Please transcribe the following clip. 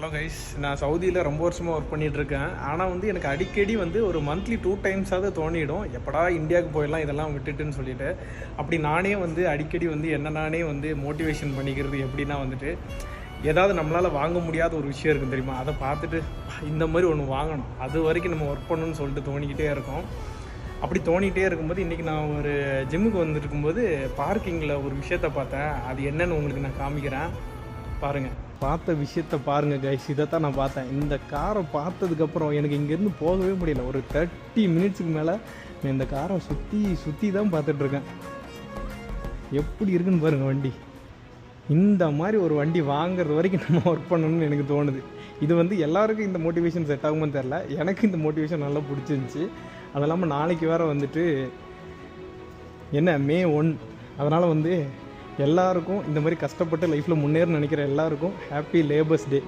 Hello guys, நான் சவுதியில் ரொம்ப வருஷமாக ஒர்க் பண்ணிகிட்ருக்கேன். ஆனால் வந்து எனக்கு அடிக்கடி வந்து ஒரு மந்த்லி 2 டைம்ஸாவது தோணிடும், எப்படா இந்தியாவுக்கு போயிடலாம் இதெல்லாம் விட்டுட்டுன்னு சொல்லிட்டு. அப்படி நானே வந்து அடிக்கடி வந்து என்ன நானே வந்து மோட்டிவேஷன் பண்ணிக்கிறது எப்படின்னா வந்துட்டு, ஏதாவது நம்மளால் வாங்க முடியாத ஒரு விஷயம் இருக்குது தெரியுமா, அதை பார்த்துட்டு இந்த மாதிரி ஒன்று வாங்கணும், அது வரைக்கும் நம்ம ஒர்க் பண்ணணும்னு சொல்லிட்டு தோணிக்கிட்டே இருக்கும். அப்படி தோணிகிட்டே இருக்கும்போது இன்றைக்கி நான் ஒரு ஜிம்முக்கு வந்துட்டு இருக்கும்போது பார்க்கிங்கில் ஒரு விஷயத்தை பார்த்தேன். அது என்னன்னு உங்களுக்கு நான் காமிக்கிறேன் பாருங்கள். பார்த்த விஷயத்த பாருங்கள் கைஸ், இதை தான் நான் பார்த்தேன். இந்த காரை பார்த்ததுக்கப்புறம் எனக்கு இங்கேருந்து போகவே முடியல. ஒரு 30 மினிட்ஸுக்கு மேலே நான் இந்த காரை சுற்றி தான் பார்த்துட்ருக்கேன். எப்படி இருக்குன்னு பாருங்கள் வண்டி. இந்த மாதிரி ஒரு வண்டி வாங்குறது வரைக்கும் நம்ம ஒர்க் பண்ணணும்னு எனக்கு தோணுது. இது வந்து எல்லாருக்கும் இந்த மோட்டிவேஷன் செட் ஆகுமான்னு தெரில, எனக்கு இந்த மோட்டிவேஷன் நல்லா பிடிச்சிருந்துச்சி. அது இல்லாமல் நாளைக்கு வேறு வந்துட்டு என்ன May 1, அதனால் வந்து எல்லாருக்கும் இந்த மாதிரி கஷ்டப்பட்டு லைஃப்பில் முன்னேறணும்னு நினைக்கிற எல்லாருக்கும் ஹாப்பி லேபர்ஸ் டே.